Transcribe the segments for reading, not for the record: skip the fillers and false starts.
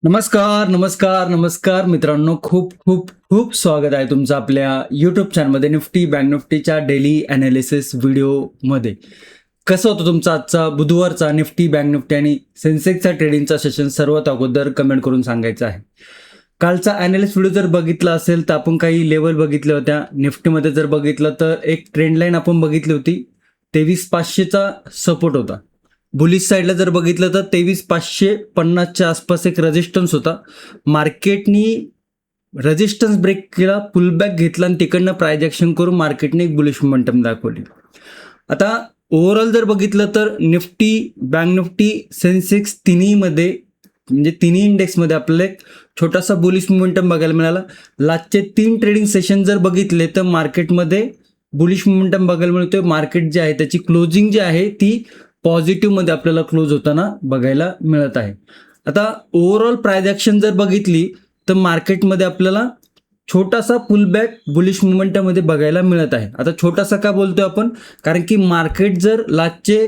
नमस्कार, नमस्कार, नमस्कार मित्रांनो. खूप खूप खूप स्वागत आहे तुमचं आपल्या यूट्यूब चॅनलमध्ये निफ्टी बँक निफ्टीच्या डेली ॲनालिसिस व्हिडिओमध्ये. कसं होतं तुमचा आजचा बुधवारचा निफ्टी बँक निफ्टी आणि सेन्सेक्सचा ट्रेडिंगचा सेशन सर्वात अगोदर कमेंट करून सांगायचं आहे. कालचा ॲनालिसिस व्हिडिओ जर बघितला असेल तर आपण काही लेवल बघितल्या होत्या. निफ्टीमध्ये जर बघितलं तर एक ट्रेंड लाईन आपण बघितली होती. 23,500चा सपोर्ट होता. बुलिश साईडला जर बघितलं तर 23,550च्या आसपास एक रेजिस्टन्स होता. मार्केटनी रेजिस्टन्स ब्रेक केला, पुलबॅक घेतला आणि तिकडनं प्राइस ॲक्शन करून मार्केटने एक बुलिश मोमेंटम दाखवली. आता ओव्हरऑल जर बघितलं तर निफ्टी, बँक निफ्टी, सेन्सेक्स तिन्हीमध्ये म्हणजे तिन्ही इंडेक्समध्ये आपल्याला एक छोटासा बुलिश मोमेंटम बघायला मिळाला. लास्टचे 3 ट्रेडिंग सेशन जर बघितले तर मार्केटमध्ये बुलिश मोमेंटम बघायला मिळतोय. मार्केट जे आहे त्याची क्लोजिंग जी आहे ती पॉझिटिव्हमध्ये आपल्याला क्लोज होताना बघायला मिळत आहे. आता ओव्हरऑल प्राइस ॲक्शन जर बघितली तर मार्केटमध्ये आपल्याला छोटासा पुलबॅक बुलिश मोमेंटममध्ये बघायला मिळत आहे. आता छोटासा का बोलतोय आपण, कारण की मार्केट जर लास्टचे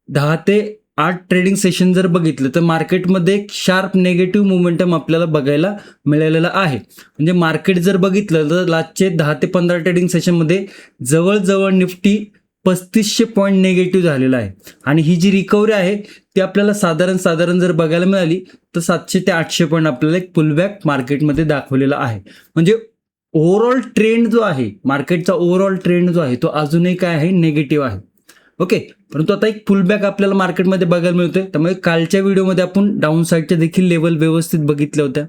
10 ते 8 ट्रेडिंग सेशन जर बघितलं तर मार्केटमध्ये एक शार्प नेगेटिव्ह मोमेंटम आपल्याला बघायला मिळालेला आहे. म्हणजे मार्केट जर बघितलं तर लास्टचे 10 ते 15 ट्रेडिंग सेशनमध्ये जवळजवळ निफ्टी 3500 पॉईंट निगेटिव्ह झालेला आहे. आणि ही जी रिकव्हरी आहे ती आपल्याला साधारण जर बघायला मिळाली तर 700 ते 800 पॉईंट आपल्याला एक पुलबॅक मार्केटमध्ये दाखवलेला आहे. म्हणजे ओव्हरऑल ट्रेंड जो आहे, मार्केटचा ओव्हरऑल ट्रेंड जो आहे तो अजूनही काय आहे, निगेटिव्ह आहे. ओके, परंतु आता एक पुलबॅक आपल्याला मार्केटमध्ये बघायला मिळतोय. त्यामुळे कालच्या व्हिडिओमध्ये आपण डाऊन साईडच्या देखील लेवल व्यवस्थित बघितल्या होत्या.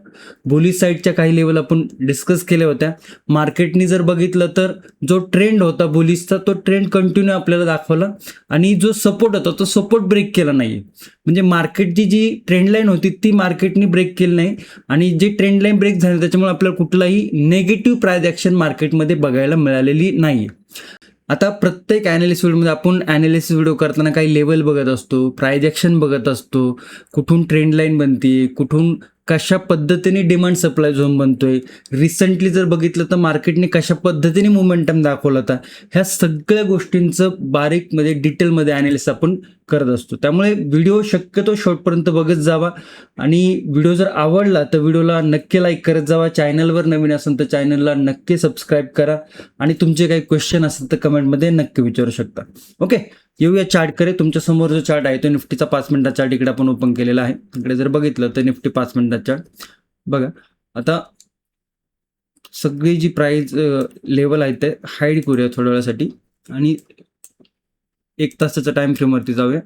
बुलिश साईडच्या काही लेवल आपण डिस्कस केल्या होत्या. मार्केटनी जर बघितलं तर जो ट्रेंड होता बुलिशचा तो ट्रेंड कंटिन्यू आपल्याला दाखवला आणि जो सपोर्ट होता तो सपोर्ट ब्रेक केला नाही. म्हणजे मार्केटची जी ट्रेंड लाईन होती ती मार्केटनी ब्रेक केली नाही आणि जी ट्रेंड लाईन ब्रेक झाली त्याच्यामुळे आपल्याला कुठलाही नेगेटिव्ह प्राइस ॲक्शन मार्केटमध्ये बघायला मिळालेली नाही. आता प्रत्येक ॲनालिसिस व्हिडिओमध्ये आपण ॲनालिसिस व्हिडिओ करताना काही लेवल बघत असतो, प्राइस ॲक्शन बघत असतो, कुठून ट्रेंड लाईन बनते, कुठून कशा पद्धतीने डिमांड सप्लाय झोन बनतोय, रिसेंटली जर बघितलं तर मार्केटने कशा पद्धतीने मोमेंटम दाखवला होता, ह्या सगळ्या गोष्टींचं बारीकमध्ये डिटेलमध्ये ॲनालिसिस आपण करत असतो. त्यामुळे व्हिडिओ शक्यतो शेवटपर्यंत बघत जावा आणि व्हिडिओ जर आवडला तर व्हिडिओला नक्की लाईक करत जावा. चॅनलवर नवीन असेल तर चॅनलला नक्की सबस्क्राईब करा आणि तुमचे काही क्वेश्चन असेल तर कमेंटमध्ये नक्की विचारू शकता. ओके, येऊया चार्टकडे. तुमच्या समोर जो चार्ट आहे तो निफ्टीचा 5 मिनिटाचा चार्ट इकडे आपण ओपन केलेला आहे. इकडे जर बघितलं तर निफ्टी 5 मिनिटाचा चार्ट बघा. आता सगळी जी प्राइस लेवल आहे ते हाईड करूया थोड्या वेळासाठी आणि 1 तासाच्या टाइम फ्रेमवरती जाऊया.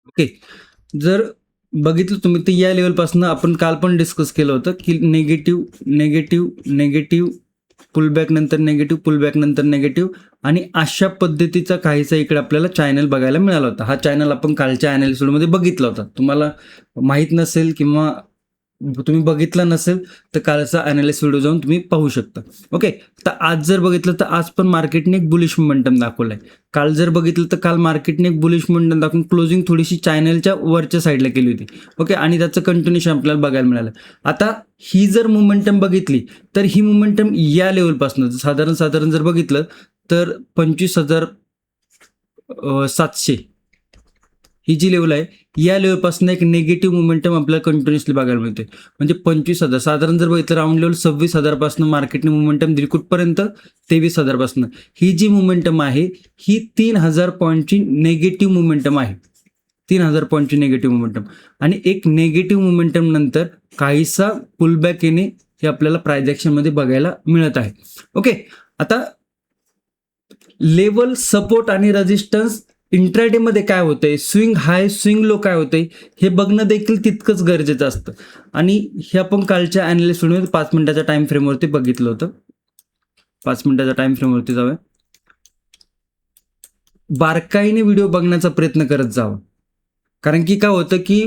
ओके, जर बघितलं तुम्ही तर या लेवलपासून आपण काल पण डिस्कस केलं होतं की नेगेटिव्ह पुलबॅक नंतर नेगेटिव्ह, पुलबॅक नंतर नेगेटिव्ह आणि अशा पद्धतीचा काहीसा इकडे आपल्याला चॅनल बघायला मिळाला होता. हा चॅनल आपण कालच्या ॲनालिसिस व्हिडिओमध्ये बघितला होता. तुम्हाला माहीत नसेल किंवा तुम्ही बघितला नसेल तर कालचा ॲनालिसिस व्हिडिओ जाऊन तुम्ही पाहू शकता. ओके, तर आज जर बघितलं तर आज पण मार्केटने एक बुलिश मोमेंटम दाखवलाय. काल जर बघितलं तर काल मार्केटने एक बुलिश मोमेंटम दाखवून क्लोजिंग थोडीशी चॅनलच्या वरच्या साईडला केली होती. ओके, आणि त्याचं कंटिन्युएशन आपल्याला बघायला मिळालं. आता ही जर मोमेंटम बघितली तर ही मोमेंटम या लेवलपासून साधारण जर बघितलं तर 25,700 ही जी लेवल आहे या लेवलपासून एक निगेटिव्ह मोमेंटम आपल्याला कंटिन्युअसली बघायला मिळते. म्हणजे 25,000 साधारण जर बघितलं राऊंड लेवल 26,000 पासून मार्केटने मोमेंटम दिली कुठपर्यंत, 23,000 पासून. ही जी मोमेंटम आहे ही 3,000 पॉईंटची नेगेटिव्ह मोमेंटम आहे. 3,000 पॉईंटची नेगेटिव्ह मोमेंटम आणि एक नेगेटिव्ह मोमेंटम नंतर काहीसा पुलबॅक येणे हे आपल्याला प्राइस ॲक्शनमध्ये बघायला मिळत आहे. ओके, आता लेवल, सपोर्ट आणि रेजिस्टन्स इंट्राडेमध्ये काय होतंय, स्विंग हाय स्विंग लो काय होतंय हे बघणं देखील तितकंच गरजेचं असतं. आणि हे आपण कालच्या ॲनालिसिस व्हिडिओमध्ये 5 मिनिटाच्या टाइम फ्रेमवरती बघितलं होतं. 5 मिनिटाच्या टाइम फ्रेमवरती जाऊया. बारकाईने व्हिडिओ बघण्याचा प्रयत्न करत जावा. कारण की काय होतं की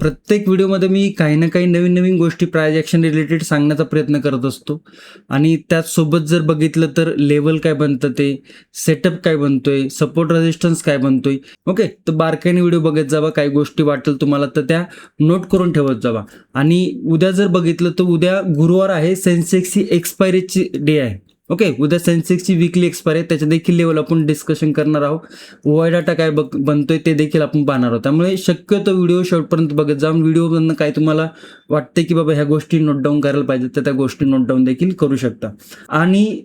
प्रत्येक व्हिडिओमध्ये मी काही ना काही नवीन गोष्टी प्राइस ॲक्शन रिलेटेड सांगण्याचा प्रयत्न करत असतो आणि त्याचसोबत जर बघितलं तर लेवल काय बनतं, ते सेटअप काय बनतोय, सपोर्ट रेजिस्टन्स काय बनतोय. ओके, तर बारकाईने व्हिडिओ बघत जावा. काही गोष्टी वाटेल तुम्हाला तर त्या नोट करून ठेवत जावा. आणि उद्या जर बघितलं तर उद्या गुरुवार आहे, सेन्सेक्सची एक्सपायरीची डे आहे. ओके, उद्या सेन्सेक्सची वीकली एक्सपायरी आहे, त्याच्या देखील लेवल आपण डिस्कशन करणार आहोत. ओआय डाटा काय बनतोय ते देखील आपण पाहणार आहोत. त्यामुळे शक्यतो व्हिडिओ शेवटपर्यंत बघत जाऊन व्हिडिओमधनं काय तुम्हाला वाटते की बाबा ह्या गोष्टी नोट डाऊन करायला पाहिजेत तर त्या गोष्टी नोट डाऊन देखील करू शकता. आणि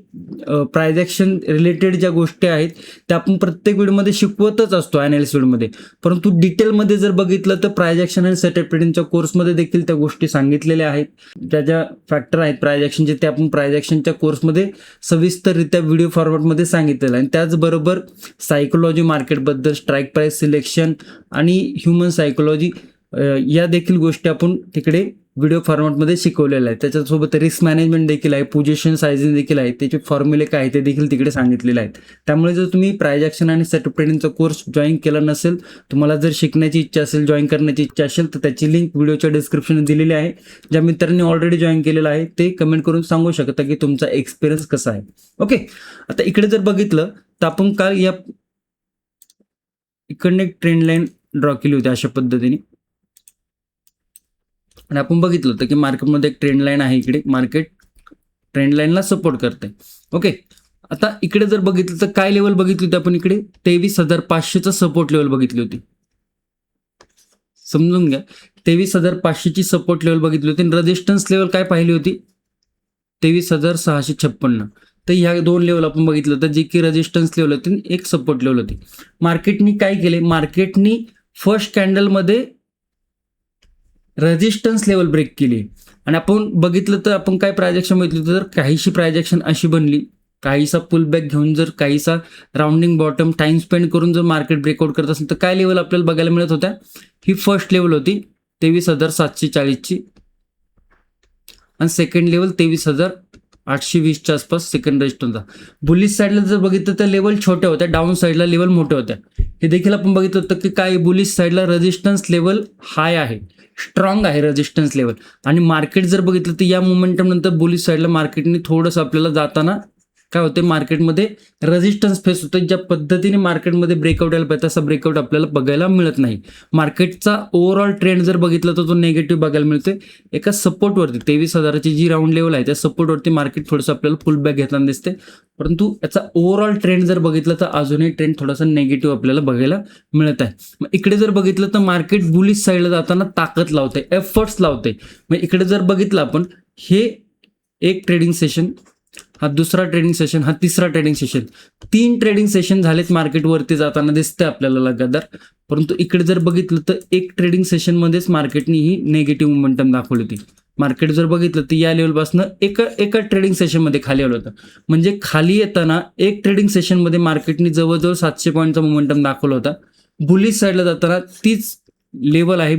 प्राइस ॲक्शन रिलेटेड ज्या गोष्टी आहेत त्या आपण प्रत्येक व्हिडिओमध्ये शिकवतच असतो ॲनालिसिस व्हिडिओमध्ये, परंतु डिटेलमध्ये जर बघितलं तर प्राइस ॲक्शन आणि सेटअप ट्रेडिंगच्या कोर्समध्ये देखील त्या गोष्टी सांगितलेल्या आहेत. ज्या ज्या फॅक्टर आहेत प्राइस ॲक्शनचे ते आपण प्राइस ॲक्शनच्या कोर्समध्ये सविस्तररित्या व्हिडिओ फॉर्मॅटमध्ये सांगितलेलं आहे. आणि त्याचबरोबर सायकोलॉजी मार्केटबद्दल, स्ट्राईक प्राइस सिलेक्शन आणि ह्युमन सायकोलॉजी या देखील गोष्टी आपण तिकडे व्हिडिओ फॉर्मॅटमध्ये शिकवलेल्या आहेत. त्याच्यासोबत रिस्क मॅनेजमेंट देखील आहे, पोझिशन सायझिंग देखील आहे, त्याचे फॉर्म्युले काय ते देखील तिकडे सांगितलेले आहेत. त्यामुळे जर तुम्ही प्राइस ॲक्शन आणि सेटअप ट्रेडिंगचा कोर्स जॉईन केला नसेल, तुम्हाला जर शिकण्याची इच्छा असेल, जॉईन करण्याची इच्छा असेल तर त्याची लिंक व्हिडिओच्या डिस्क्रिप्शनमध्ये दिलेली आहे. ज्या मित्रांनी ऑलरेडी जॉईन केलेलं आहे ते कमेंट करून सांगू शकता की तुमचा एक्सपिरियन्स कसा आहे. ओके, आता इकडे जर बघितलं तर आपण काल या इकडनं एक ट्रेंड लाईन ड्रॉ केली होती अशा पद्धतीने, आणि आपण बघितलं होतं की मार्केटमध्ये एक ट्रेंड लाईन आहे. इकडे मार्केट ट्रेंड लाईनला सपोर्ट करते. ओके, आता इकडे जर बघितलं तर काय लेवल बघितली होती आपण, इकडे 23,500चा सपोर्ट लेवल बघितली होती. समजून घ्या, 23,500ची सपोर्ट लेवल बघितली होती आणि रेजिस्टन्स लेवल काय पाहिली होती, 23,656. तर ह्या दोन लेवल आपण बघितलं तर जी की रेजिस्टन्स लेवल होती, एक सपोर्ट लेवल होती. मार्केटनी काय केले, मार्केटनी फर्स्ट कॅन्डलमध्ये रेजिस्टन्स लेवल ब्रेक केली आणि आपण बघितलं तर आपण काय प्राइस ॲक्शन बघितलं तर काहीशी प्राइस ॲक्शन अशी बनली, काहीसा पुल बॅक घेऊन जर काहीसा राउंडिंग बॉटम टाइम स्पेंड करून जर मार्केट ब्रेकआउट करत असेल तर काय लेवल आपल्याला बघायला मिळत होत्या. ही फर्स्ट लेवल होती 23,740ची आणि सेकंड लेवल 23,820च्या आसपास सेकंड रेजिस्टन्सचा. बुलिश साईडला जर बघितलं तर लेवल छोट्या होत्या, डाऊन साईडला लेवल मोठ्या होत्या. हे देखील आपण बघितलं होतं की काय बुलिश साईडला रेजिस्टन्स लेवल हाय आहे, स्ट्रॉंग आहे रेजिस्टन्स लेवल. आणि मार्केट जर बघितलं तर या मोमेंटम नंतर बुलिश साईडला मार्केटने थोडंसं आपल्याला जाताना काय होते, मार्केटमध्ये रेजिस्टन्स फेस होतं. ज्या पद्धतीने मार्केटमध्ये ब्रेकआउट यायला पाहिजे तसा ब्रेकआउट आपल्याला बघायला मिळत नाही. मार्केटचा ओव्हरऑल ट्रेंड जर बघितला तर तो नेगेटिव्ह बघायला मिळतोय. एका सपोर्टवरती 23,000ची जी राऊंड लेवल आहे त्या सपोर्टवरती मार्केट थोडंसं आपल्याला पुल बॅक घेताना दिसते, परंतु याचा ओव्हरऑल ट्रेंड जर बघितलं तर अजूनही ट्रेंड थोडासा नेगेटिव्ह आपल्याला बघायला मिळत आहे. मग इकडे जर बघितलं तर मार्केट बुलिश साईडला जाताना ताकद लावते, एफर्ट्स लावते. मग इकडे जर बघितलं आपण, हे एक ट्रेडिंग सेशन, हा दुसरा ट्रेडिंग सेशन, हा तिसरा ट्रेडिंग सेशन, 3 ट्रेडिंग सेशन झालेत मार्केटवरती जाताना दिसतंय आपल्याला लगातार. परंतु इकडे जर बघितलं तर एक ट्रेडिंग सेशनमध्येच मार्केटनी ही नेगेटिव्ह मोमेंटम दाखवली होती. मार्केट जर बघितलं तर या लेवलपासून एका ट्रेडिंग सेशनमध्ये खाली आलं होतं. म्हणजे खाली येताना एक ट्रेडिंग सेशनमध्ये मार्केटनी जवळजवळ 700 पॉईंटचा मोमेंटम दाखवला होता. बुलिश साईडला जाताना तीच लेवल आहे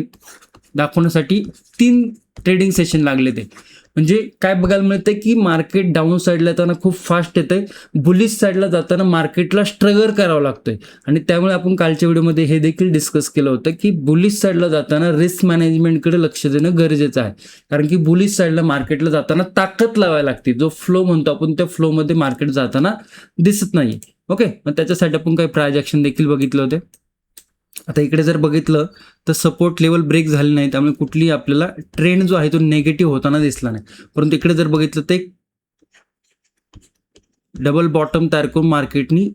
दाखवण्यासाठी 3 ट्रेडिंग सेशन लागले ते. म्हणजे काय बघायला मिळतंय की मार्केट डाऊन साईडला येताना खूप फास्ट येतंय, बुलिश साईडला जाताना मार्केटला स्ट्रगल करावं लागतंय. आणि त्यामुळे आपण कालच्या व्हिडिओमध्ये हे देखील डिस्कस केलं होतं की बुलिश साईडला जाताना रिस्क मॅनेजमेंटकडे लक्ष देणं गरजेचं आहे. कारण की बुलिश साईडला मार्केटला जाताना ताकद लावायला लागते, जो फ्लो म्हणतो आपण त्या फ्लोमध्ये मार्केट जाताना दिसत नाही. ओके, मग त्याच्यासाठी आपण काही प्राइस ॲक्शन देखील बघितले होते. आता इकडे जर बघितलं तर सपोर्ट लेवल ब्रेक झाले नाही, त्यामुळे कुठलीही आपल्याला ट्रेंड जो आहे तो नेगेटिव्ह होताना दिसला नाही. परंतु इकडे जर बघितलं तर एक डबल बॉटम तयार करून मार्केटनी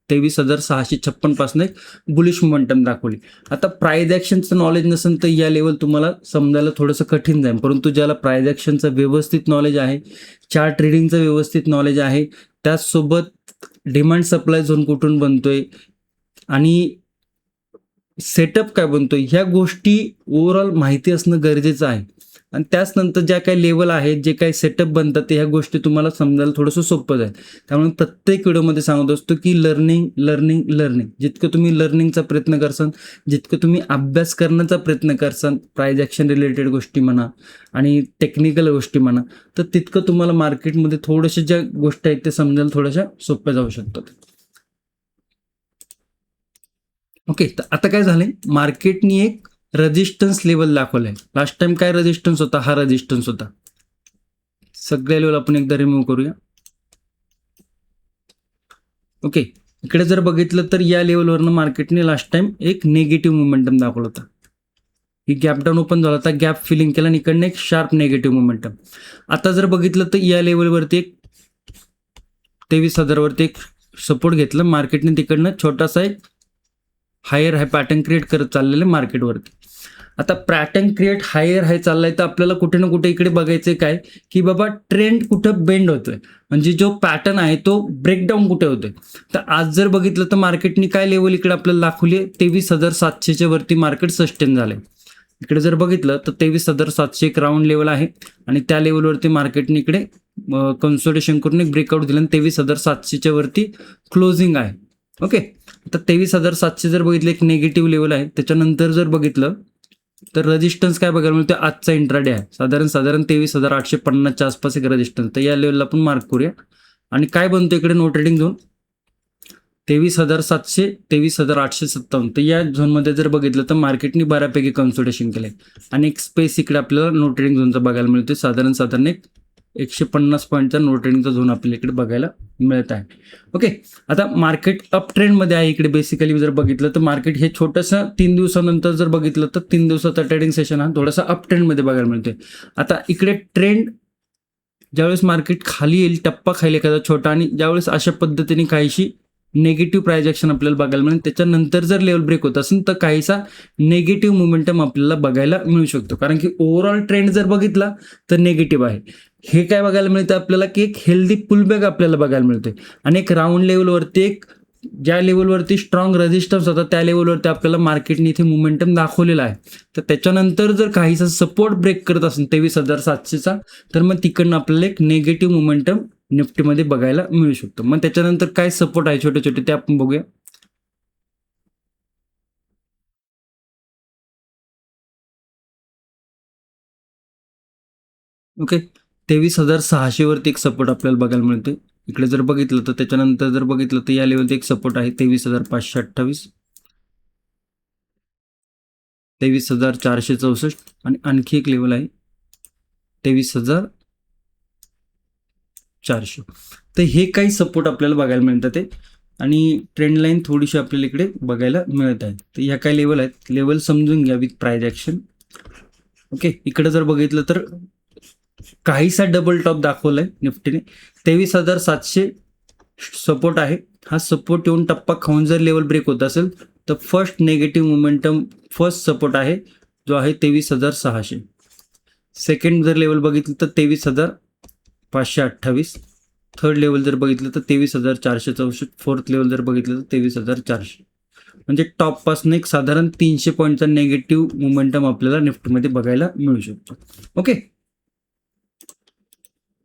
23,656 पासून एक बुलिश मोमेंटम दाखवली. आता प्राइस ॲक्शनचं नॉलेज नसेल तर या लेवल तुम्हाला समजायला थोडंसं कठीण जाईल, परंतु ज्याला प्राइस ॲक्शनचं व्यवस्थित नॉलेज आहे, चार्ट ट्रेडिंगचं व्यवस्थित नॉलेज आहे, त्याचसोबत डिमांड सप्लाय झोन कुठून बनतोय आणि सेटअप काय बनतोय, ह्या गोष्टी ओव्हरऑल माहिती असणं गरजेचं आहे. आणि त्याच नंतर ज्या काही लेवल आहेत, जे काही सेटअप बनतात ते ह्या गोष्टी तुम्हाला समजायला थोडंसं सोपं जाईल. त्यामुळे प्रत्येक व्हिडिओमध्ये सांगत असतो की लर्निंग लर्निंग लर्निंग. जितकं तुम्ही लर्निंगचा प्रयत्न करसाल, जितकं तुम्ही अभ्यास करण्याचा प्रयत्न करसाल, प्राइस ॲक्शन रिलेटेड गोष्टी म्हणा आणि टेक्निकल गोष्टी म्हणा, तर तितकं तुम्हाला मार्केटमध्ये थोड्याशा ज्या गोष्टी आहेत ते समजायला थोड्याशा सोप्या जाऊ शकतात. ओके, तर आता काय झालंय, मार्केटनी एक रेजिस्टन्स लेवल दाखवलाय. लास्ट टाइम काय रेजिस्टन्स होता, हा रेजिस्टन्स होता. सगळ्या लेवल आपण एकदा रिमूव्ह करूया. ओके, इकडे जर बघितलं तर या लेवलवरनं मार्केटने लास्ट टाइम एक निगेटिव्ह मोमेंटम दाखवला होता. ही गॅप डाऊन ओपन झाला होता, गॅप फिलिंग केला आणि इकडनं एक शार्प नेगेटिव्ह मोमेंटम. आता जर बघितलं तर या लेवलवरती एक 23,000वरती एक सपोर्ट घेतलं मार्केटने, तिकडनं छोटासा एक हायर हाय पॅटर्न क्रिएट करत चाललेलं मार्केटवरती. आता पॅटर्न क्रिएट हायर हाय चाललाय तर आपल्याला कुठे ना कुठे इकडे बघायचं काय की बाबा ट्रेंड कुठं बेंड होतोय, म्हणजे जो पॅटर्न आहे तो ब्रेकडाऊन कुठे होतोय. तर आज जर बघितलं तर मार्केटनी काय लेवल इकडे आपल्याला दाखवली आहे, 23,700च्या वरती मार्केट सस्टेन झालंय. इकडे जर बघितलं तर 23,700 एक राऊंड लेवल आहे आणि त्या लेवलवरती मार्केटने इकडे कन्सोलिडेशन करून एक ब्रेकआउट दिलं आणि 23,700च्या वरती क्लोजिंग आहे. ओके, आता 23,700 जर बघितलं एक नेगेटिव्ह लेवल आहे. त्याच्यानंतर जर बघितलं तर रेजिस्टन्स काय बघायला मिळतो, आजचा इंट्राडे आहे साधारण 23,850च्या आसपास एक रेजिस्टन्स. तर या लेवलला आपण मार्क करूया. आणि काय बनतो इकडे नो ट्रेडिंग झोन 23,700 23,857. तर या झोनमध्ये जर बघितलं तर मार्केटने बऱ्यापैकी कन्सोलिडेशन केलंय आणि एक स्पेस इकडे आपल्याला नो ट्रेडिंग झोनचा बघायला मिळतो. साधारण एक 150 पॉईंटचा नो ट्रेडिंगचा झोन आपल्याला इकडे बघायला मिळत आहे. ओके, आता मार्केट अप ट्रेंडमध्ये आहे. इकडे बेसिकली जर बघितलं तर मार्केट हे छोटंसं 3 दिवसानंतर जर बघितलं तर 3 दिवसाचा ट्रेडिंग सेशन हा थोडासा अप ट्रेंडमध्ये बघायला मिळतोय. आता इकडे ट्रेंड ज्यावेळेस मार्केट खाली येईल, टप्पा खाली एखादा छोटा, आणि ज्यावेळेस अशा पद्धतीने काहीशी नेगेटिव्ह प्राइस ॲक्शन आपल्याला बघायला मिळेल, त्याच्यानंतर जर लेवल ब्रेक होत असेल तर काहीसा नेगेटिव्ह मोमेंटम आपल्याला बघायला मिळू शकतो. कारण की ओव्हरऑल ट्रेंड जर बघितला तर नेगेटिव्ह आहे. हे काय बघायला मिळतं आपल्याला की एक हेल्दी पुलबॅक आपल्याला बघायला मिळते आणि एक राऊंड लेवलवरती एक ज्या लेवलवरती स्ट्रॉंग रेजिस्टन्स होता त्या लेवलवरती आपल्याला मार्केटने इथे मोमेंटम दाखवलेला आहे. तर त्याच्यानंतर जर काहीसा सपोर्ट ब्रेक करत असेल 23,700चा, तर मग तिकडनं आपल्याला एक नेगेटिव्ह मोमेंटम निफ्टीमध्ये बघायला मिळू शकतो. मग त्याच्यानंतर काय सपोर्ट आहे छोटे छोटे ते आपण बघूया. ओके, 23,600 वरती एक सपोर्ट आपल्याला बघायला मिळतोय. इकडे जर बघितलं तर त्याच्यानंतर जर बघितलं तर या लेवलचे एक सपोर्ट आहे 23,528, 23,464 आणि आणखी एक लेवल आहे 23,400. तर हे काही सपोर्ट आपल्याला बघायला मिळतात ते, आणि ट्रेंड लाईन थोडीशी आपल्याला इकडे बघायला मिळत आहे. तर ह्या काही लेवल आहेत, लेवल समजून घ्या विथ प्राइस ॲक्शन. ओके, इकडे जर बघितलं तर काहीसा डबल टॉप दाखवलाय निफ्टीने, 23,700 सपोर्ट आहे. हा सपोर्ट येऊन टप्पा खाऊन जर लेवल ब्रेक होत असेल तर first negative momentum first support आहे जो आहे 23,600. सेकंड जर लेवल बघितलं तर 23,528. थर्ड लेवल जर बघितलं तर 23,464. फोर्थ लेवल जर बघितलं तर 23,400. म्हणजे टॉपपासून एक साधारण 300 पॉईंटचा नेगेटिव्ह मोमेंटम आपल्याला निफ्टीमध्ये बघायला मिळू शकतो. ओके,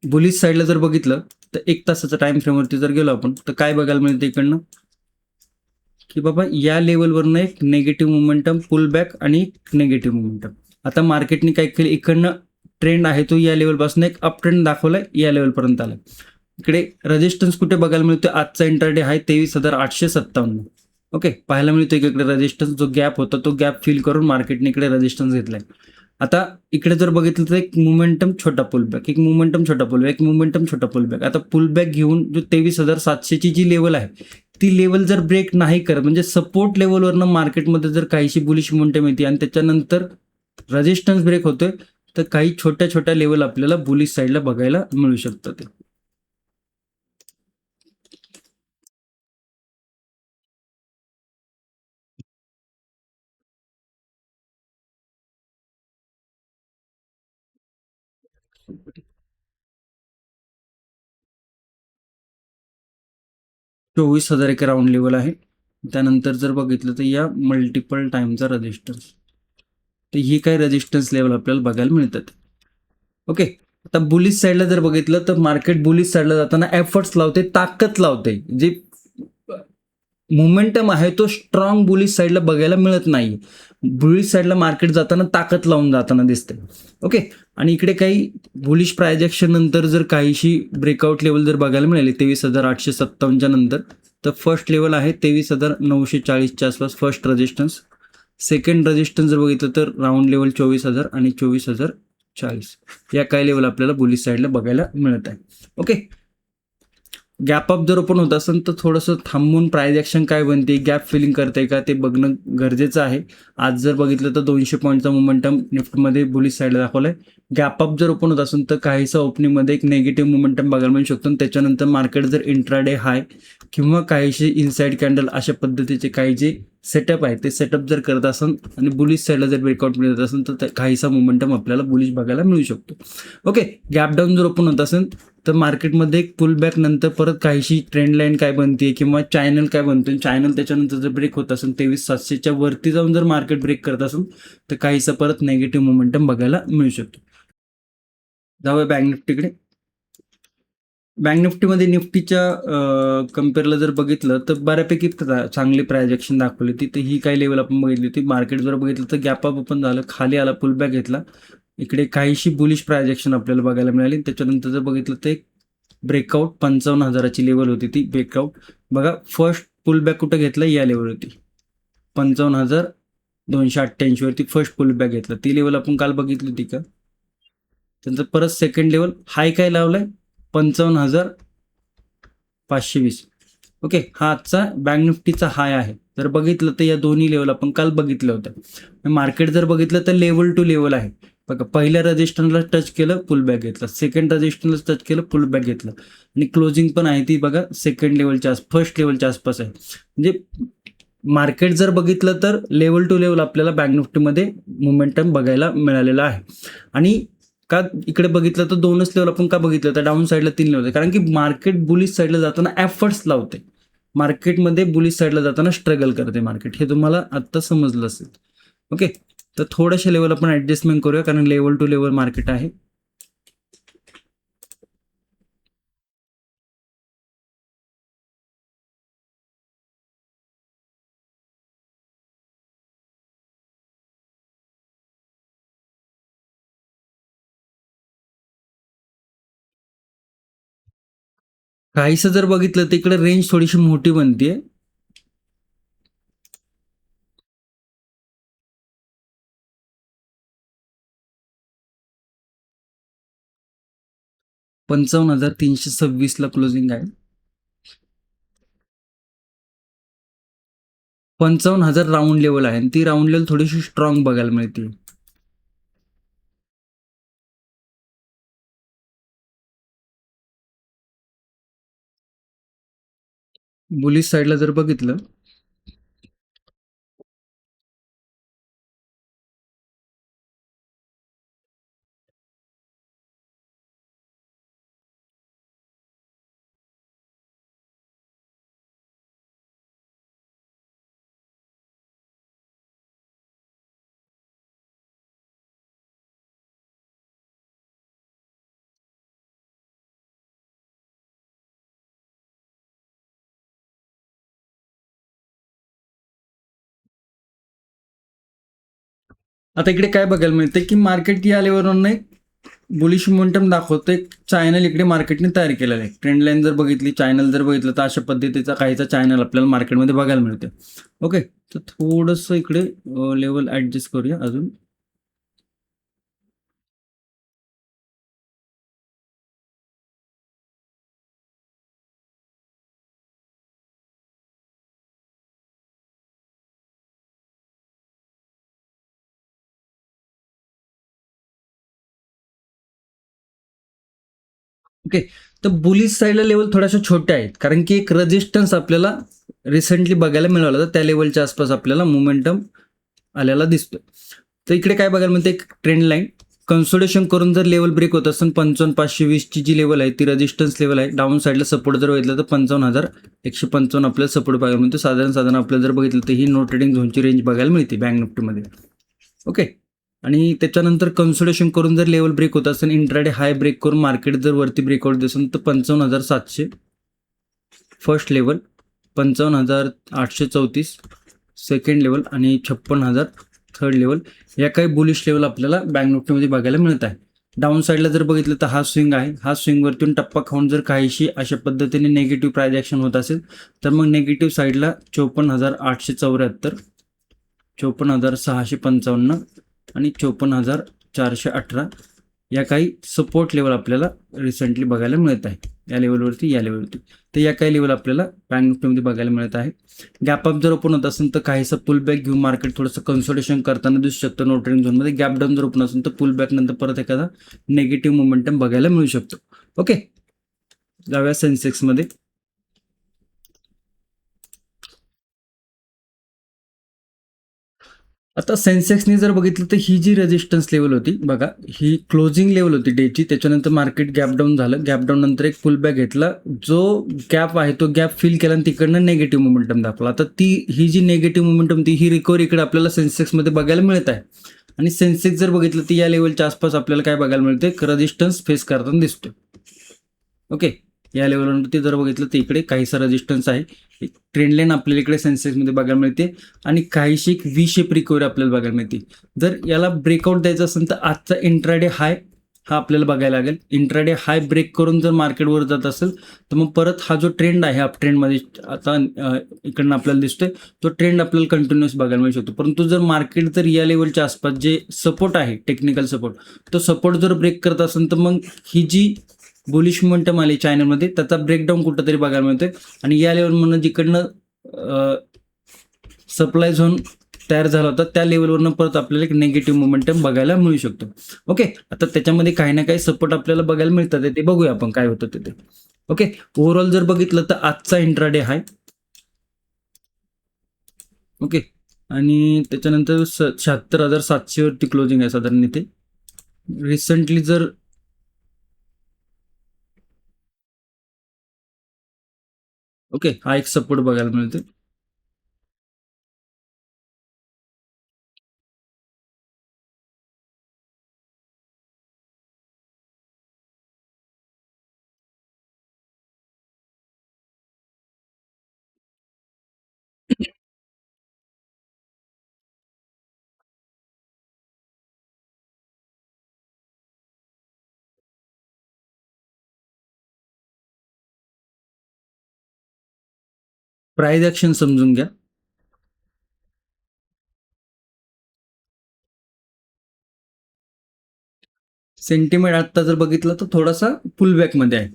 बुलिश साईडला जर बघितलं तर 1 तासाचा टाइम फ्रेमवरती जर गेलो आपण तर काय बघायला मिळतं इकडनं की बाबा या लेवलवरनं एक नेगेटिव्ह मोमेंटम पुल बॅक आणि नेगेटिव्ह मोमेंटम. आता मार्केटने काय केलं, इकडनं ट्रेंड आहे तो या लेवलपासून एक अप ट्रेंड दाखवलाय, या लेवलपर्यंत आला. इकडे रेजिस्टन्स कुठे बघायला मिळतो, आजचा इंट्राडे आहे 23,857. ओके, पाहायला मिळतो इकडे रेजिस्टन्स जो गॅप होता तो गॅप फिल करून मार्केटने इकडे रेजिस्टन्स घेतलाय. आता इकडे जर बघितलं तर एक मोमेंटम छोटा पुलबॅक, एक मोमेंटम छोटा पुलबॅक, एक मोमेंटम छोटा पुलबॅक. आता पुलबॅक घेऊन जो 23,700ची जी लेवल आहे ती लेवल जर ब्रेक नाही करत, म्हणजे सपोर्ट लेवलवरनं मार्केटमध्ये जर काहीशी बुलिश मोमेंटम येते आणि त्याच्यानंतर रेजिस्टन्स ब्रेक होतोय तर काही छोट्या छोट्या लेवल आपल्याला बुलिश साईडला बघायला मिळू शकतात. ते 24,000 एक राऊंड लेवल आहे. त्यानंतर जर बघितलं तर या मल्टिपल टाइमचा रेजिस्टन्स, तर ही काही रेजिस्टन्स लेवल आपल्याला बघायला मिळतात. ओके, आता बुलिश साईडला जर बघितलं तर मार्केट बुलिश साईडला जाताना एफर्ट्स लावते, ताकद लावते. जे मोमेंटम आहे तो स्ट्रॉंग बुलिश साईडला बघायला मिळत नाही. बुलिश साईडला मार्केट जाताना ताकद लावून जाताना दिसते. ओके, आणि इकडे काही बुलिश प्राइस ॲक्शन नंतर जर काहीशी ब्रेकआउट लेवल जर बघायला मिळाली 23,857च्या नंतर, तर फर्स्ट लेवल आहे 23,940च्या आसपास फर्स्ट रेजिस्टन्स. सेकंड रेजिस्टन्स जर बघितलं तर राऊंड लेवल 24,000 आणि 24,040 या काही लेवल आपल्याला बुलिश साईडला बघायला मिळत आहे. ओके, गॅप अप जर ओपन होत असेल तर थोडंसं थांबून प्राइस ॲक्शन काय बनते, गॅप फिलिंग करते का ते बघणं गरजेचं आहे. आज जर बघितलं तर 200 पॉईंटचा मोमेंटम निफ्टीमध्ये बुलिश साईडला दाखवला आहे. गॅप अप जर ओपन होत असेल तर काहीसा ओपनिंगमध्ये एक निगेटिव्ह मोमेंटम बघायला मिळू शकतो आणि त्याच्यानंतर मार्केट जर इंट्राडे हाय किंवा काहीशी इनसाइड कॅन्डल अशा पद्धतीचे काही जे सेटअप आहे ते सेटअप जर करत असेल आणि बुलिश साईडला जर ब्रेकआउट मिळत असेल तर काहीसा मोमेंटम आपल्याला बुलिश बघायला मिळू शकतो. ओके, गॅप डाऊन जर ओपन होत असेल तर मार्केटमध्ये एक पुल बॅक नंतर परत काहीशी ट्रेंड लाईन काय बनते किंवा चॅनल काय बनते, चॅनल त्याच्यानंतर जर ब्रेक होत असेल 23,700च्या वरती जाऊन जर मार्केट ब्रेक करत असेल तर काहीसा परत नेगेटिव्ह मोमेंटम बघायला मिळू शकतो. जाऊया बँक निफ्टीकडे. बँक निफ्टीमध्ये निफ्टीच्या कम्पेअरला जर बघितलं तर बऱ्यापैकी चांगली प्राइस ॲक्शन दाखवली होती. तर ही काही लेवल आपण बघितली होती. मार्केट जर बघितलं तर गॅप अप ओपन झालं, खाली आला, पुल बॅक घेतला, इकडे काहीशी बुलिश प्राइस ॲक्शन आपल्याला बघायला मिळाली. त्याच्यानंतर जर बघितलं तर एक ब्रेकआउट 55,000ची लेवल होती ती ब्रेकआउट. बघा फर्स्ट पुल बॅक कुठं घेतलं, या लेवल होती 55,288 वरती फर्स्ट पुल बॅक घेतला. ती लेवल आपण काल बघितली होती का. त्यानंतर परत सेकंड लेवल हाय काय लावलाय 55,520. ओके, हा आजचा बँक निफ्टीचा हाय आहे. जर बघितलं तर या दोन्ही लेवल आपण काल बघितलं होतं. मार्केट जर बघितलं तर लेवल टू लेवल आहे. बघा पहिल्या रजिस्टरला टच केलं, पुल बॅक घेतला, सेकंड रजिस्टरला टच केलं, पुल बॅक घेतलं आणि क्लोजिंग पण आहे ती बघा सेकंड लेवलच्या फर्स्ट लेवलच्या आसपास आहे. म्हणजे मार्केट जर बघितलं तर लेवल टू लेवल आपल्याला बँक निफ्टीमध्ये मोमेंटम बघायला मिळालेला आहे. आणि का इकडे बघितलं तर दोनच लेवल आपण का बघितलं तर डाऊन साईडला 3 लेवल, कारण की मार्केट बुलिश साईडला जाताना एफर्ट्स लावते, मार्केटमध्ये बुलिश साईडला जाताना स्ट्रगल करते मार्केट, हे तुम्हाला आत्ता समजलं असेल. ओके, तर थोड्याशा लेवल आपण ऍडजस्टमेंट करूया कारण लेवल टू लेवल मार्केट आहे. काहीसं जर बघितलं तर इकडे रेंज थोडीशी मोठी बनते. 55,326 ला क्लोजिंग आहे. 55,000 राऊंड लेवल आहे आणि ती राऊंड लेवल थोडीशी स्ट्रॉंग बघायला मिळते. बुलिश साईडला जर बघितलं आता इकडे काय बघायला मिळतं की मार्केट या लेवलवरून एक बुलिश मोमेंटम दाखवतं. एक चॅनल इकडे मार्केटने तयार केलेला आहे. ट्रेंड लाईन जर बघितली, चॅनल जर बघितलं तर अशा पद्धतीचा काहीचा चॅनल आपल्याला मार्केटमध्ये बघायला मिळते. ओके, तर थोडंसं इकडे लेवल ऍडजस्ट करूया अजून. ओके, तर बुलिश साईडला लेवल थोड्याशा छोट्या आहेत कारण की एक रेजिस्टन्स आपल्याला रिसेंटली बघायला मिळाला तर त्या लेवलच्या आसपास आपल्याला मोमेंटम आलेला दिसतोय. तर इकडे काय बघायला मिळतं, एक ट्रेंड लाईन कन्सोलेशन करून जर लेवल ब्रेक होत असेल 55,520ची जी लेवल आहे ती रेजिस्टन्स लेवल आहे. डाऊन साईडला सपोर्ट जर बघितलं तर 55,155 आपल्याला सपोर्ट बघायला मिळतो. साधारण आपल्याला जर बघितलं तर ही नो ट्रेडिंग झोनची रेंज बघायला मिळते बँक निफ्टीमध्ये. ओके, आणि त्याच्यानंतर कन्सोलेशन करून जर लेवल ब्रेक होत असेल, इंट्राडे हाय ब्रेक करून मार्केट जर वरती ब्रेकआउट देत असेल तर 55,700 फर्स्ट लेवल, 55,834 सेकंड लेवल आणि 56,000 थर्ड लेवल, या काही बुलिश लेवल आपल्याला बँक निफ्टीमध्ये बघायला मिळत आहे. डाऊन साईडला जर बघितलं तर हा स्विंग आहे. हा स्विंगवरतून टप्पा खाऊन जर काहीशी अशा पद्धतीने नेगेटिव्ह प्राइस ॲक्शन होत असेल तर मग नेगेटिव्ह साईडला 54,874, 54,655 आणि 54,418 या काही सपोर्ट लेवल आपल्याला रिसेंटली बघायला मिळत आहे. या लेवलवरती. तर या काही लेवल आपल्याला बँक निफ्टीमध्ये बघायला मिळत आहे. गॅप अप जर ओपन होत असेल तर काहीसा पुल बॅक घेऊन मार्केट थोडंसं कन्सोलिडेशन करताना दिसू शकतं नो ट्रेडिंग झोनमध्ये. गॅप डाऊन जर ओपन असेल तर पुल बॅक नंतर परत एखादा नेगेटिव्ह मोमेंटम बघायला मिळू शकतो. ओके, जाऊया सेन्सेक्समध्ये. आता सेन्सेक्सनी जर बघितलं तर ही जी रेजिस्टन्स लेवल होती बघा, ही क्लोजिंग लेवल होती डेची. त्याच्यानंतर मार्केट गॅप डाऊन झालं. गॅप डाऊन नंतर एक पुल बॅक घेतला. जो गॅप आहे तो गॅप फिल केला आणि तिकडनं नेगेटिव्ह मोमेंटम दाखवला. आता ही जी नेगेटिव्ह मोमेंटम ती ही रिकव्हरी इकडे आपल्याला सेन्सेक्समध्ये बघायला मिळत आहे. आणि सेन्सेक्स जर बघितलं तर या लेवलच्या आसपास आपल्याला काय बघायला मिळते, रेजिस्टन्स फेस करताना दिसतो. ओके, या लेवलवरती जर बघितलं तर इकडे काहीसा रेजिस्टन्स आहे. ट्रेंड लाईन आपल्याला इकडे सेन्सेक्समध्ये बघायला मिळते आणि काहीशी एक व्ही शेप रिकव्हरी आपल्याला बघायला मिळते. जर याला ब्रेकआउट द्यायचं असेल तर आजचा इंट्राडे हाय हा आपल्याला बघायला लागेल. इंट्राडे हाय ब्रेक करून जर मार्केटवर जात असेल तर मग परत हा जो ट्रेंड आहे अप ट्रेंडमध्ये आता इकडनं आपल्याला दिसतोय तो ट्रेंड आपल्याला कंटिन्युअस बघायला मिळू शकतो. परंतु जर मार्केट जर या लेवलच्या आसपास जे सपोर्ट आहे टेक्निकल सपोर्ट, तो सपोर्ट जर ब्रेक करत असेल तर मग ही जी बुलिश मोमेंटम आली चॅनलमध्ये त्याचा ब्रेकडाऊन कुठंतरी बघायला मिळतोय. आणि या लेवलमधनं जिकडनं सप्लाय झोन तयार झाला होता त्या लेवलवरनं परत आपल्याला एक नेगेटिव्ह मोमेंटम बघायला मिळू शकतो. ओके, आता त्याच्यामध्ये काही ना काही सपोर्ट आपल्याला बघायला मिळतात, ते बघूया आपण काय होतं ते. ओके, ओव्हरऑल जर बघितलं तर आजचा इंट्राडे हाय. ओके, आणि त्याच्यानंतर 76,700 वरती क्लोजिंग आहे साधारण इथे. रिसेंटली जर ओके, हा एक सपोर्ट बघायला मिळते. प्राइस ऍक्शन समजून घ्या. सेंटिमेंट आता जर बघितलं तर थोडासा पुलबॅकमध्ये आहे.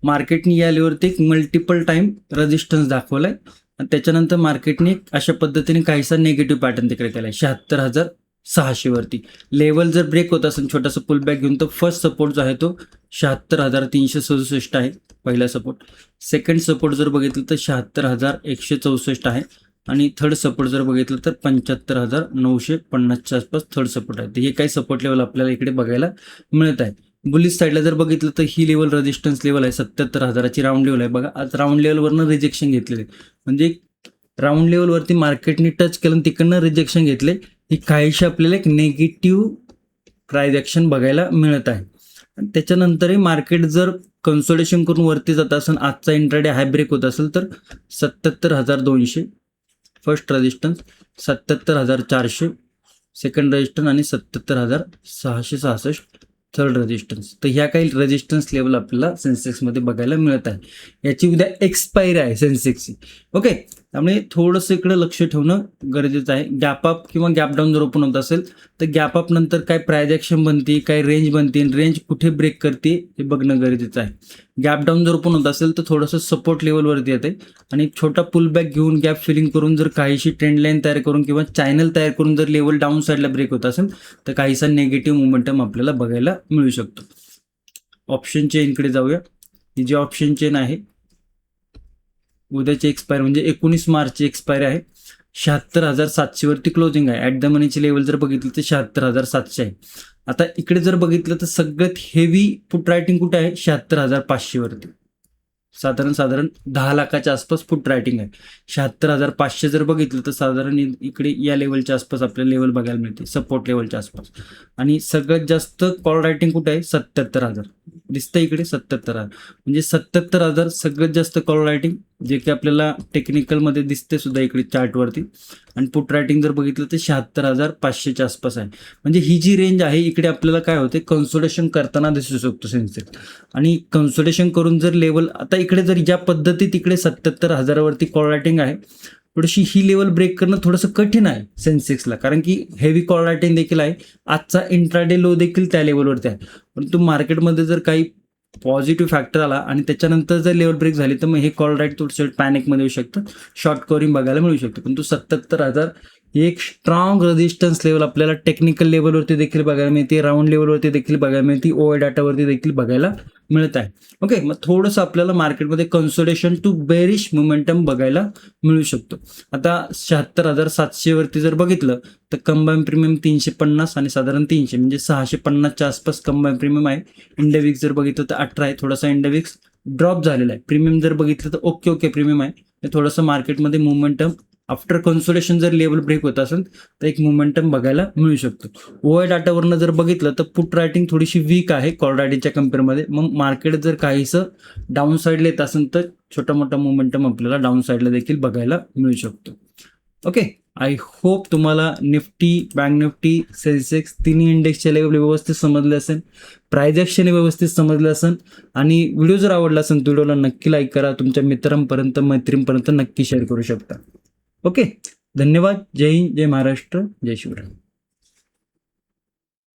मार्केटने या लेवलवरती एक मल्टिपल टाइम रेजिस्टन्स दाखवलाय आणि त्याच्यानंतर मार्केटने अशा पद्धतीने काहीसा निगेटिव्ह पॅटर्न तिकडे केलाय 76,600 वरती. लेवल जर ब्रेक होत असेल छोटासा पुलबॅक घेऊन तर फर्स्ट सपोर्ट जो आहे तो 76,367 आहे पहिला सपोर्ट. सेकंड सपोर्ट जर बघितलं तर 76,164 आहे आणि थर्ड सपोर्ट जर बघितलं तर 75,950च्या आसपास थर्ड सपोर्ट आहे. तर हे काही सपोर्ट लेवल आपल्याला इकडे बघायला मिळत आहे. बुलिश साईडला जर बघितलं तर ही लेवल रेजिस्टन्स लेवल आहे 77,000ची राऊंड लेवल आहे. बघा आज राऊंड लेवलवरनं रिजेक्शन घेतलेले, म्हणजे राऊंड लेवलवरती मार्केटने टच केलं तिकडनं रिजेक्शन घेतले. ही काहीशी आपल्याला एक नेगेटिव्ह प्राइस ॲक्शन बघायला मिळत आहे. आणि त्याच्यानंतरही मार्केट जर कन्सोलिडेशन करून वरती जात असेल, आजचा इंट्राडे हाय ब्रेक होत असेल तर 77,200 फर्स्ट रेजिस्टन्स, 77,400 सेकंड रेजिस्टन्स आणि 77,666 थर्ड रेजिस्टन्स. तर ह्या काही रेजिस्टन्स लेवल आपल्याला सेन्सेक्समध्ये बघायला मिळत आहे. याची उद्या एक्सपायरी आहे सेन्सेक्सची. ओके, त्यामुळे थोडंसं इकडे लक्ष ठेवणं गरजेचं आहे. गॅप अप किंवा गॅप डाऊन जर ओपन होत असेल तर गॅप अप नंतर काय प्राइस ॲक्शन बनते, काय रेंज बनते, रेंज कुठे ब्रेक करते हे बघणं गरजेचं आहे. गॅप डाऊन जर ओपन होत असेल तर थोडंसं सपोर्ट लेवलवरती येते आणि छोटा पुल बॅक घेऊन गॅप फिलिंग करून जर काहीशी ट्रेंड लाईन तयार करून किंवा चॅनल तयार करून जर लेवल डाऊन साईडला ब्रेक होत असेल तर काहीसा निगेटिव्ह मोमेंटम आपल्याला बघायला मिळू शकतो. ऑप्शन चेनकडे जाऊया. ही जी ऑप्शन चेन आहे उद्याची एक्सपायर म्हणजे 19 मार्चची एक्सपायरी आहे. 76,700 वरती क्लोजिंग आहे. ॲट द मनीची लेवल जर बघितली तर 76,700 आहे. आता इकडे जर बघितलं तर सगळ्यात हेवी पुट रायटिंग कुठे आहे 76,500 वरती. साधारण 10 लाखाच्या आसपास पुट रायटिंग आहे. 76,500 जर बघितलं तर साधारण इकडे या लेवलच्या आसपास आपल्याला लेवल बघायला मिळते सपोर्ट लेवलच्या आसपास. आणि सगळ्यात जास्त कॉल रायटिंग कुठे आहे 77,000 दिसतं इकडे 77,000, म्हणजे 77,000 सगळ्यात जास्त कॉल रायटिंग जे की आपल्याला टेक्निकलमध्ये दिसते सुद्धा इकडे चार्टवरती. आणि पुट रायटिंग जर बघितलं तर 76,500च्या आसपास आहे. म्हणजे ही जी रेंज आहे इकडे आपल्याला काय होते कन्सोलिडेशन करताना दिसू शकतो सेन्सेक्स. आणि कन्सोलिडेशन करून जर लेवल आता इकडे जर ज्या पद्धतीत इकडे 77,000 वरती कॉल रायटिंग आहे थोडीशी ही लेवल ब्रेक करणं थोडंसं कठीण आहे सेन्सेक्सला, कारण की हेवी कॉल रायटिंग देखील आहे. आजचा इंट्राडे लो देखील त्या लेवलवरती आहे. परंतु मार्केटमध्ये जर काही पॉझिटिव्ह फॅक्टर आला आणि त्याच्यानंतर जर लेवल ब्रेक झाली तर मग हे कॉल राईट थोडंसं पॅनिकमध्ये येऊ शकतं, शॉर्ट कवरिंग बघायला मिळू शकतं. पण 77,000 ही एक स्ट्रॉंग रेजिस्टन्स लेवल आपल्याला टेक्निकल लेवलवरती देखील बघायला मिळते, राऊंड लेवलवरती देखील बघायला मिळते, ओए डाटावरती देखील बघायला मिळत आहे. ओके, मग थोडंसं आपल्याला मार्केटमध्ये कन्सोलिडेशन टू बेरिश मोमेंटम बघायला मिळू शकतो. आता 76,700 वरती जर बघितलं तर कंबाईन प्रीमियम 350 आणि साधारण 300 म्हणजे 650च्या आसपास कंबाईन प्रीमियम आहे. इंडेविक्स जर बघितलं तर 18 आहे, थोडासा इंडेविक्स ड्रॉप झालेला आहे. प्रीमियम जर बघितलं तर ओके प्रीमियम आहे. थोडंसं मार्केटमध्ये मोमेंटम आफ्टर कन्सोलेशन जर लेवल ब्रेक होत असेल तर एक मोमेंटम बघायला मिळू शकतो. ओआय डाटावरनं जर बघितलं तर पुट रायटिंग थोडीशी वीक आहे कॉल रायटिंगच्या कम्पेअरमध्ये. मग मार्केट जर काहीसं डाऊन साईडला येत असेल तर छोटा मोठा मोमेंटम आपल्याला डाऊन साईडला देखील बघायला मिळू शकतो. ओके, आय होप तुम्हाला निफ्टी, बँक निफ्टी, सेन्सेक्स तिन्ही इंडेक्सचे लेवल व्यवस्थित समजले असेल, प्राइस ॲक्शन व्यवस्थित समजलं असेल. आणि व्हिडिओ जर आवडला असेल तर व्हिडिओला नक्की लाईक करा, तुमच्या मित्रांपर्यंत मैत्रींपर्यंत नक्की शेअर करू शकता. ओके, धन्यवाद. जय हिंद, जय महाराष्ट्र, जय शिवराय.